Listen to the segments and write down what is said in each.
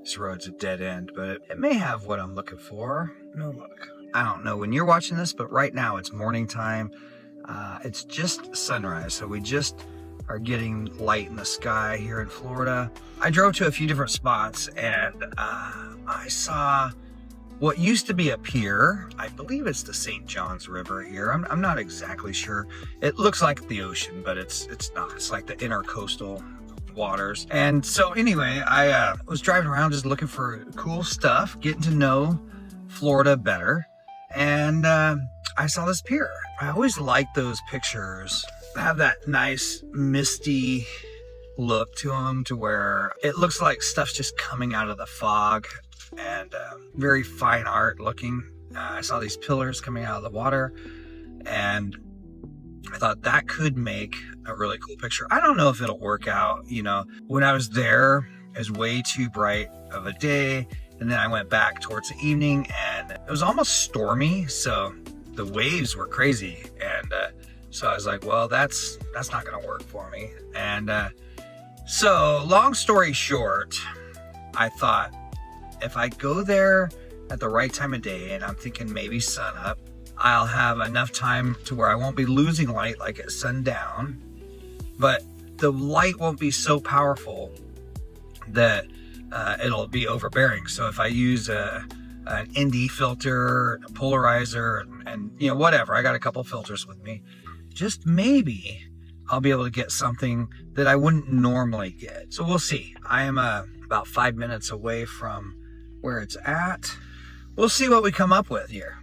This road's a dead end, but it may have what I'm looking for. No look. I don't know when you're watching this, but right now it's morning time. It's just sunrise, so we just are getting light in the sky here in Florida. I drove to a few different spots and I saw what used to be a pier. I believe it's the St. Johns River here. I'm not exactly sure. It looks like the ocean, but it's not. It's like the intercoastal waters. And so anyway, I was driving around just looking for cool stuff, getting to know Florida better. And I saw this pier. I always like those pictures. They have that nice misty look to them, to where it looks like stuff's just coming out of the fog, and very fine art looking. I saw these pillars coming out of the water, and I thought that could make a really cool picture. I don't know if it'll work out. You know, when I was there, it was way too bright of a day, and then I went back towards the evening and it was almost stormy, so the waves were crazy. And so I was like, well, that's not gonna work for me. And so long story short, I thought if I go there at the right time of day, and I'm thinking maybe sun up, I'll have enough time to where I won't be losing light like at sundown, but the light won't be so powerful that it'll be overbearing. So if I use an ND filter, a polarizer, and you know, whatever, I got a couple filters with me, just maybe I'll be able to get something that I wouldn't normally get. So we'll see. I am about 5 minutes away from where it's at. We'll see what we come up with here.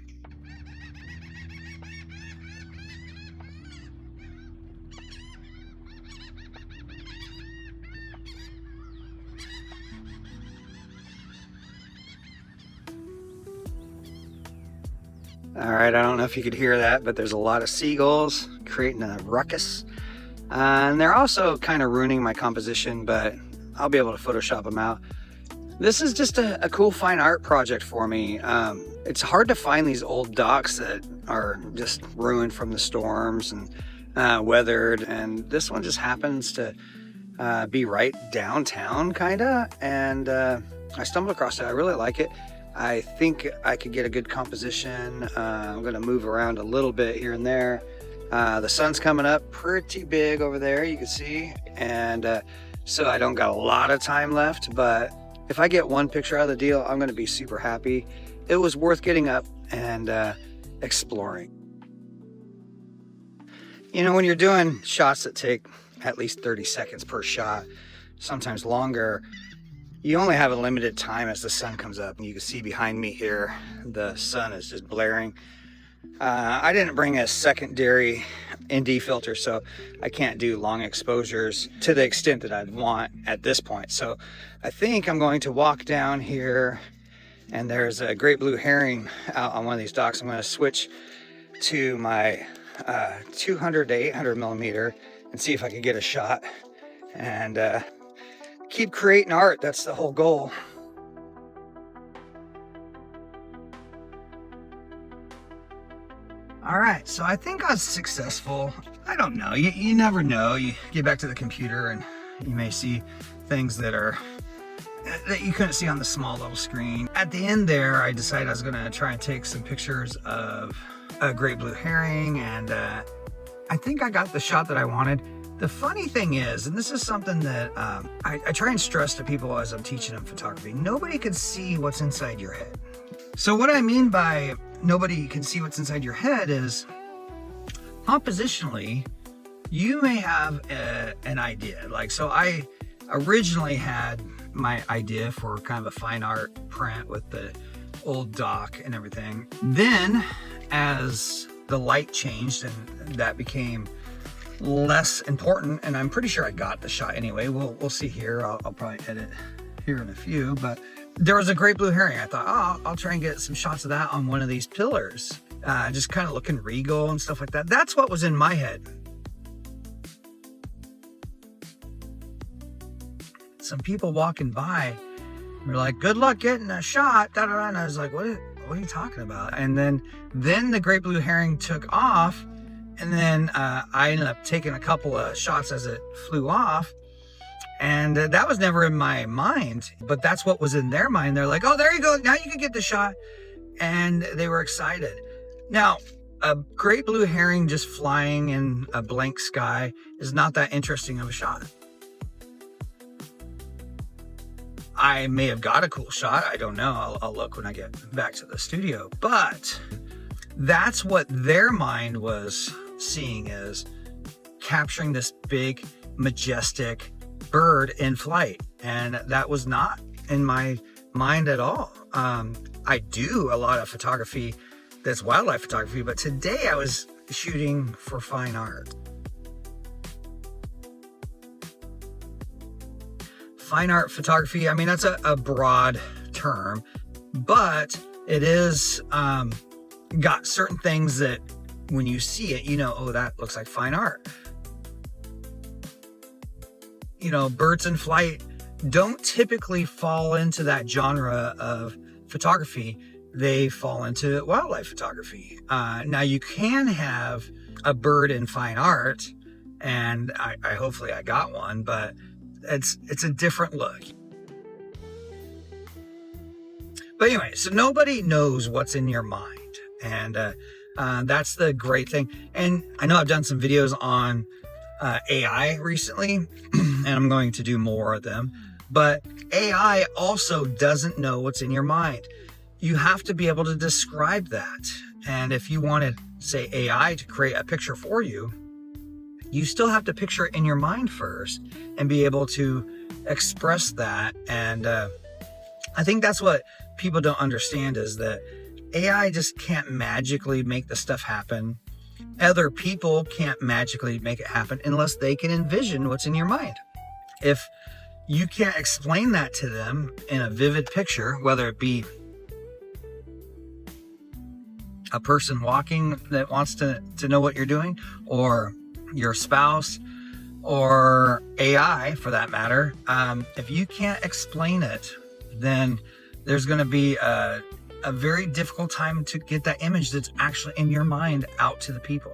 All right, I don't know if you could hear that, but there's a lot of seagulls creating a ruckus. And they're also kind of ruining my composition, but I'll be able to Photoshop them out. This is just a cool fine art project for me. It's hard to find these old docks that are just ruined from the storms and weathered. And this one just happens to be right downtown, kinda. And I stumbled across it. I really like it. I think I could get a good composition. I'm gonna move around a little bit here and there. The sun's coming up pretty big over there, you can see. And so I don't got a lot of time left, but if I get one picture out of the deal, I'm gonna be super happy. It was worth getting up and exploring. You know, when you're doing shots that take at least 30 seconds per shot, sometimes longer, you only have a limited time as the sun comes up. And you can see behind me here, the sun is just blaring. I didn't bring a secondary ND filter, so I can't do long exposures to the extent that I'd want at this point. So I think I'm going to walk down here, and there's a great blue herring out on one of these docks. I'm going to switch to my 200 to 800 millimeter and see if I can get a shot and keep creating art. That's the whole goal. All right, so I think I was successful. I don't know, you never know. You get back to the computer and you may see things that you couldn't see on the small little screen. At the end there, I decided I was gonna try and take some pictures of a great blue herring, and I think I got the shot that I wanted. The funny thing is, and this is something that I try and stress to people as I'm teaching them photography, nobody can see what's inside your head. So what I mean by nobody can see what's inside your head is, compositionally, you may have an idea. Like, so I originally had my idea for kind of a fine art print with the old dock and everything. Then as the light changed and that became less important, and I'm pretty sure I got the shot anyway. We'll see here. I'll probably edit here in a few, but there was a great blue herring. I thought, oh, I'll try and get some shots of that on one of these pillars, just kind of looking regal and stuff like that. That's what was in my head. Some people walking by were like, good luck getting a shot, da, da, da. And I was like, what are you talking about? And then the great blue herring took off, and then I ended up taking a couple of shots as it flew off. And that was never in my mind, but that's what was in their mind. They're like, oh, there you go. Now you can get the shot. And they were excited. Now, a great blue herring just flying in a blank sky is not that interesting of a shot. I may have got a cool shot. I don't know. I'll look when I get back to the studio. But that's what their mind was seeing, is capturing this big, majestic bird in flight. And that was not in my mind at all. I do a lot of photography that's wildlife photography, but today I was shooting for fine art. Fine art photography, I mean, that's a broad term, but it is got certain things that when you see it, you know, oh, that looks like fine art. You know, birds in flight don't typically fall into that genre of photography. They fall into wildlife photography. Now you can have a bird in fine art, and I hopefully I got one, but it's a different look. But anyway, so nobody knows what's in your mind, and that's the great thing. And I know I've done some videos on AI recently, and I'm going to do more of them. But AI also doesn't know what's in your mind. You have to be able to describe that. And if you wanted, say, AI to create a picture for you, you still have to picture it in your mind first and be able to express that. And I think that's what people don't understand, is that AI just can't magically make the stuff happen. Other people can't magically make it happen unless they can envision what's in your mind. If you can't explain that to them in a vivid picture, whether it be a person walking that wants to know what you're doing, or your spouse, or AI for that matter, if you can't explain it, then there's going to be a very difficult time to get that image that's actually in your mind out to the people.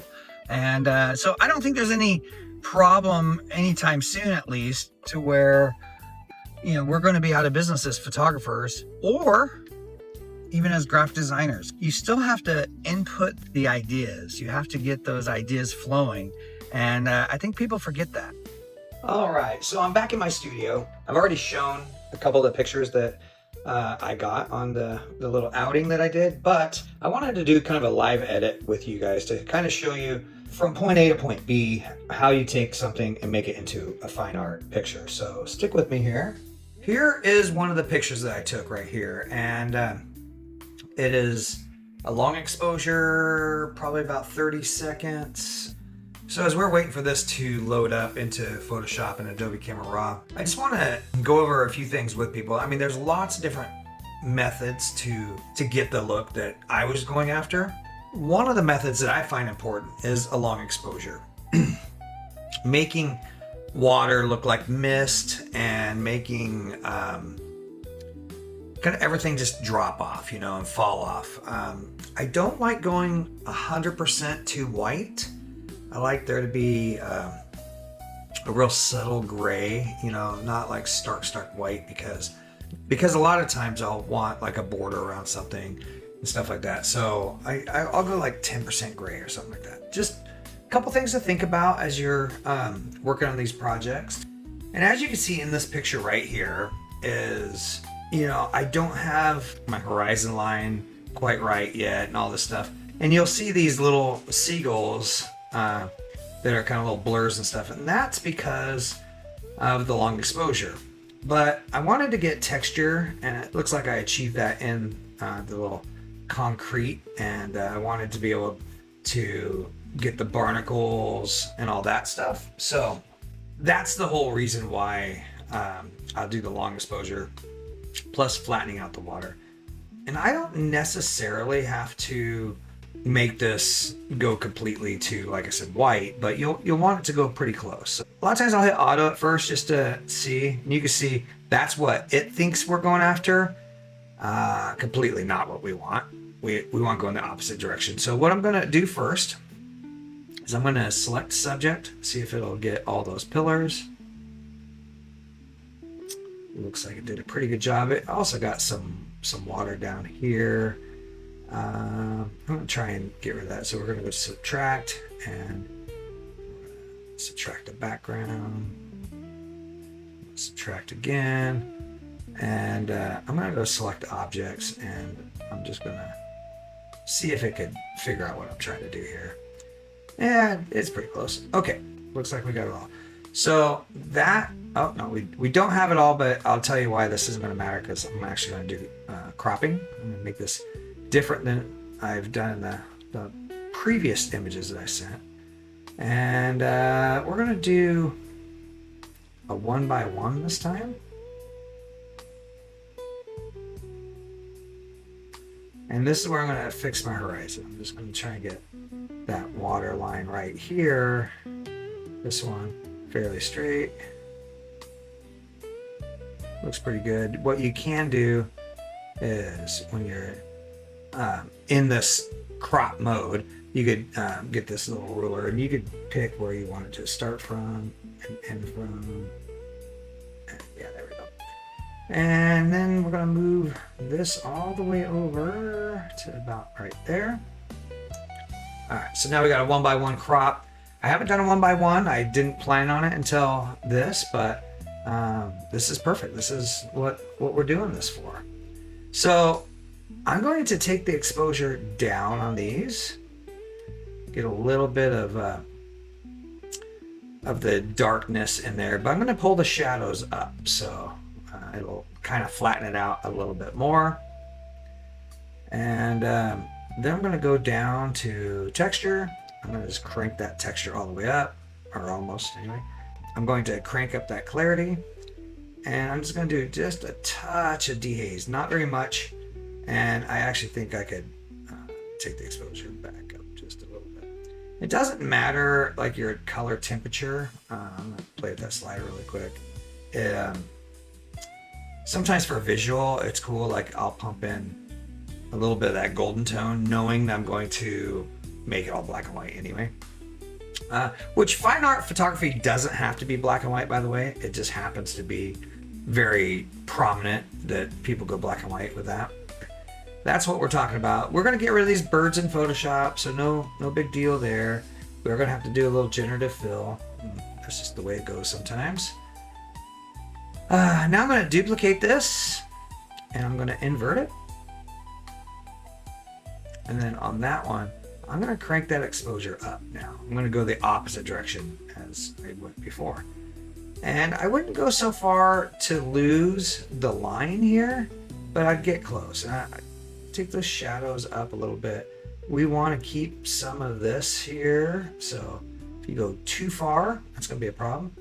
And so I don't think there's any problem anytime soon, at least, to where, you know, we're going to be out of business as photographers, or even as graphic designers. You still have to input the ideas. You have to get those ideas flowing. And I think people forget that. All right, so I'm back in my studio. I've already shown a couple of the pictures that I got on the little outing that I did, but I wanted to do kind of a live edit with you guys to kind of show you from point A to point B how you take something and make it into a fine art picture. So stick with me here. Here is one of the pictures that I took right here, and it is a long exposure, probably about 30 seconds. So as we're waiting for this to load up into Photoshop and Adobe Camera Raw, I just want to go over a few things with people. I mean, there's lots of different methods to get the look that I was going after. One of the methods that I find important is a long exposure. Making water look like mist, and making kind of everything just drop off, you know, and fall off. I don't like going 100% too white. I like there to be a real subtle gray, you know, not like stark white, because a lot of times I'll want like a border around something and stuff like that. So I'll go like 10% gray or something like that. Just a couple things to think about as you're working on these projects. And as you can see in this picture right here is, you know, I don't have my horizon line quite right yet and all this stuff. And you'll see these little seagulls that are kind of little blurs and stuff. And that's because of the long exposure. But I wanted to get texture, and it looks like I achieved that in the little concrete. And I wanted to be able to get the barnacles and all that stuff. So that's the whole reason why I'll do the long exposure plus flattening out the water. And I don't necessarily have to make this go completely to, like I said, white, but you'll want it to go pretty close. A lot of times I'll hit auto at first just to see, and you can see that's what it thinks we're going after. Completely not what we want. We want to go in the opposite direction. So what I'm going to do first is I'm going to select subject, see if it'll get all those pillars. looks like it did a pretty good job. It also got some water down here. I'm gonna try and get rid of that. So we're gonna go to subtract and subtract the background. Subtract again, and I'm gonna go select objects, and I'm just gonna see if it could figure out what I'm trying to do here. And it's pretty close. Okay, looks like we got it all. So that, oh no, we don't have it all, but I'll tell you why this isn't gonna matter, because I'm actually gonna do cropping. I'm gonna make this different than I've done in the previous images that I sent. And we're gonna do a 1x1 this time. And this is where I'm going to fix my horizon. I'm just going to try and get that water line right here. This one fairly straight. Looks pretty good. What you can do is when you're in this crop mode, you could get this little ruler and you could pick where you want it to start from and end from. Yeah, there we go. And then we're going to move this all the way over to about right there. All right, so now we got a 1x1 crop. I haven't done a 1x1. I didn't plan on it until this, but this is perfect. This is what we're doing this for. So I'm going to take the exposure down on these, get a little bit of the darkness in there, but I'm going to pull the shadows up, so it'll kind of flatten it out a little bit more. And then I'm going to go down to texture. I'm going to just crank that texture all the way up, or almost anyway. I'm going to crank up that clarity, and I'm just going to do just a touch of dehaze, not very much. And I actually think I could take the exposure back up just a little bit. It doesn't matter like your color temperature. I'm going to play with that slider really quick. Sometimes for visual, it's cool. Like I'll pump in a little bit of that golden tone, knowing that I'm going to make it all black and white anyway. Which fine art photography doesn't have to be black and white, by the way. It just happens to be very prominent that people go black and white with that. That's what we're talking about. We're going to get rid of these birds in Photoshop, so no big deal there. We're going to have to do a little generative fill. That's just the way it goes sometimes. Now I'm going to duplicate this, and I'm going to invert it. And then on that one, I'm going to crank that exposure up now. I'm going to go the opposite direction as I went before. And I wouldn't go so far to lose the line here, but I'd get close. Take those shadows up a little bit. We want to keep some of this here. So if you go too far, that's going to be a problem.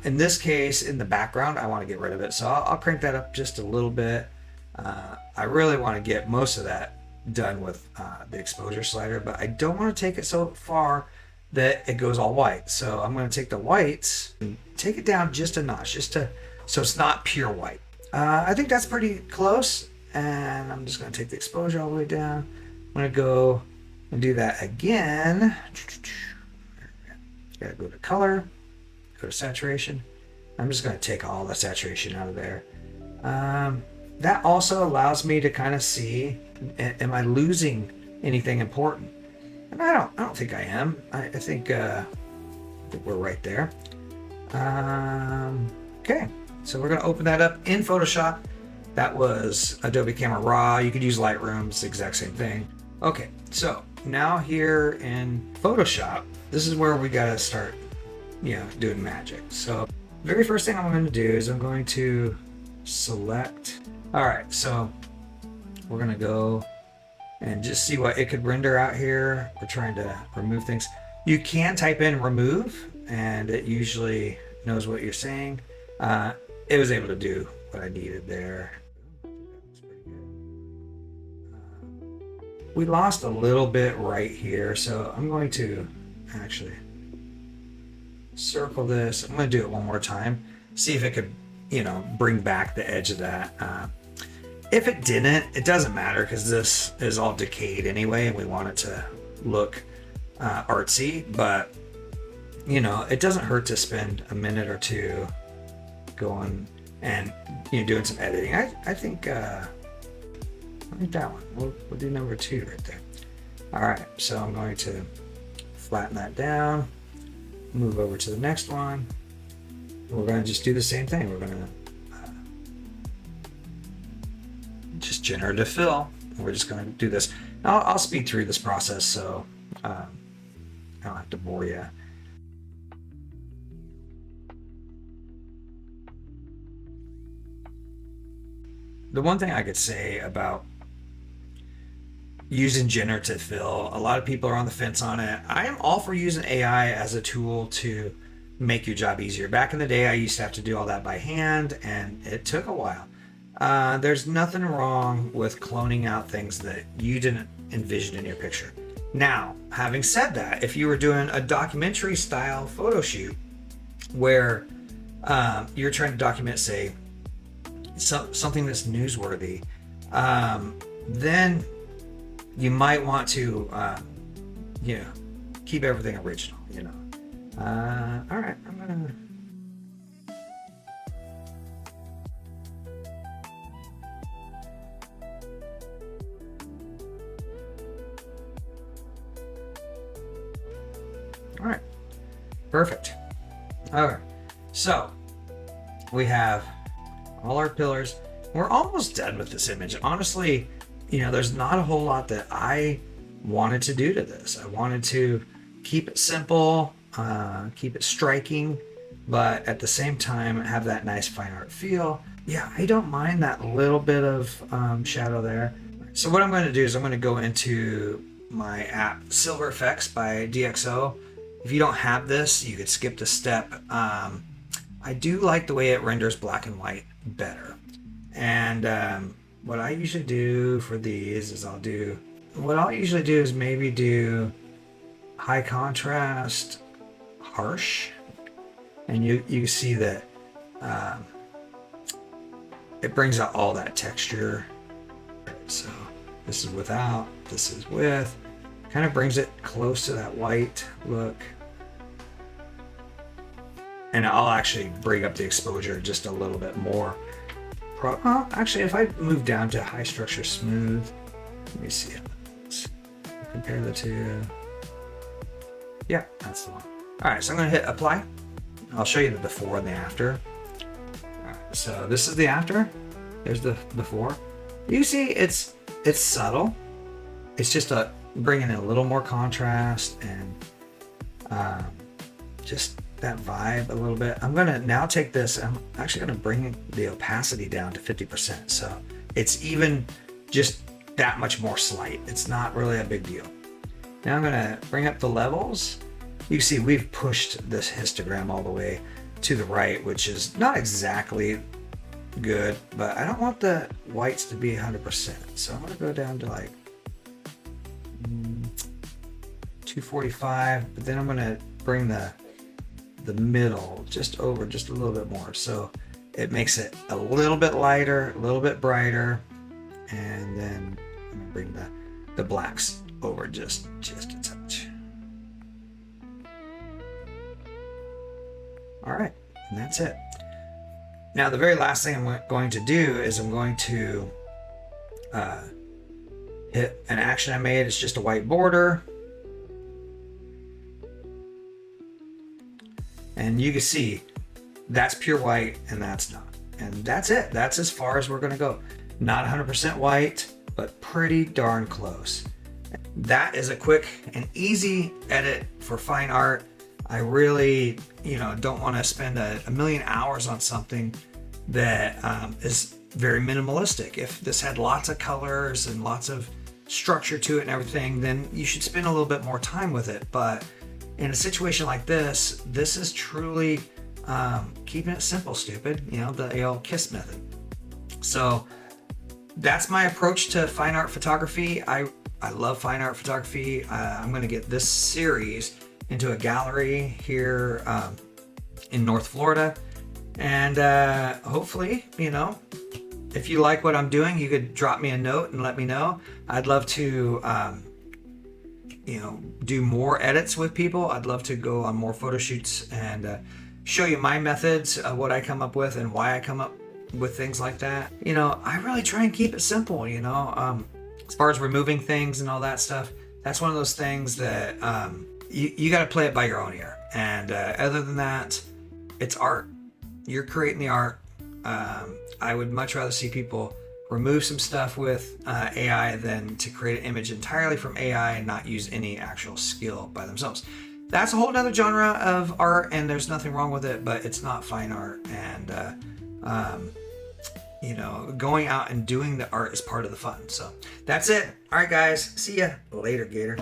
In this case, in the background, I want to get rid of it. So I'll crank that up just a little bit. I really want to get most of that done with the exposure slider, but I don't want to take it so far that it goes all white. So I'm going to take the whites and take it down just a notch, so it's not pure white. I think that's pretty close. And I'm just going to take the exposure all the way down. I'm going to go and do that again. Got to go to color, go to saturation. I'm just going to take all the saturation out of there. That also allows me to kind of see, am I losing anything important? And I don't think I am. I think we're right there. Okay, so we're going to open that up in Photoshop. That was Adobe Camera Raw. You could use Lightroom, it's the exact same thing. Okay, so now here in Photoshop, this is where we gotta start, doing magic. So very first thing I'm going to do is I'm going to select. All right, so we're gonna go and just see what it could render out here. We're trying to remove things. You can type in remove, and it usually knows what you're saying. It was able to do what I needed there. We lost a little bit right here, so I'm going to actually circle this. I'm going to do it one more time, see if it could, bring back the edge of that. If it didn't, it doesn't matter because this is all decayed anyway, and we want it to look artsy, but it doesn't hurt to spend a minute or two going and doing some editing. I think that one. We'll do number 2 right there. All right, so I'm going to flatten that down, move over to the next one. We're going to just do the same thing. We're going to just generative fill. We're just going to do this. I'll speed through this process so I don't have to bore you. The one thing I could say about using generative fill, a lot of people are on the fence on it. I am all for using AI as a tool to make your job easier. Back in the day, I used to have to do all that by hand, and it took a while. There's nothing wrong with cloning out things that you didn't envision in your picture. Now, having said that, if you were doing a documentary style photo shoot where you're trying to document, say, something that's newsworthy, then you might want to, keep everything original, all right, I'm gonna. All right, perfect. Okay, so we have all our pillars. We're almost done with this image. Honestly, there's not a whole lot that I wanted to do to this. I wanted to keep it simple, keep it striking, but at the same time have that nice fine art feel. Yeah, I don't mind that little bit of shadow there. So what I'm going to do is I'm going to go into my app Silver Effects by DxO. If you don't have this, you could skip the step. I do like the way it renders black and white better. And what I usually do for these is I'll usually do is maybe do high contrast, harsh, and you see that it brings out all that texture. So this is without, this is with, kind of brings it close to that white look. And I'll actually bring up the exposure just a little bit more. Actually, if I move down to high structure smooth, let me see. Let's compare the two. Yeah, that's the one. All right, so I'm going to hit apply. I'll show you the before and the after. All right, so this is the after. There's the before. You see, it's subtle. It's just bringing in a little more contrast and just that vibe a little bit. I'm gonna now take this, I'm actually gonna bring the opacity down to 50%, so it's even just that much more slight. It's not really a big deal. Now I'm gonna bring up the levels. You see we've pushed this histogram all the way to the right, which is not exactly good, but I don't want the whites to be 100%, so I'm gonna go down to like 245, but then I'm gonna bring the middle just over just a little bit more, so it makes it a little bit lighter, a little bit brighter, and then I'm gonna bring the blacks over just a touch. All right, and that's it. Now the very last thing I'm going to do is I'm going to hit an action I made. It's just a white border. And you can see that's pure white and that's not. And that's it. That's as far as we're going to go. Not 100% white, but pretty darn close. That is a quick and easy edit for fine art. I really, don't want to spend a million hours on something that is very minimalistic. If this had lots of colors and lots of structure to it and everything, then you should spend a little bit more time with it. But in a situation like this is truly keeping it simple, stupid, the old KISS method. So that's my approach to fine art photography. I love fine art photography. I'm going to get this series into a gallery here in North Florida. And hopefully, if you like what I'm doing, you could drop me a note and let me know. I'd love to do more edits with people. I'd love to go on more photo shoots and show you my methods, what I come up with and why I come up with things like that. You know, I really try and keep it simple, you know. As far as removing things and all that stuff, that's one of those things that you got to play it by your own ear. And other than that, it's art. You're creating the art. I would much rather see people remove some stuff with AI than to create an image entirely from AI and not use any actual skill by themselves. That's a whole nother genre of art, and there's nothing wrong with it, but it's not fine art. And you know, going out and doing the art is part of the fun. So that's it. All right, guys. See ya later, Gator.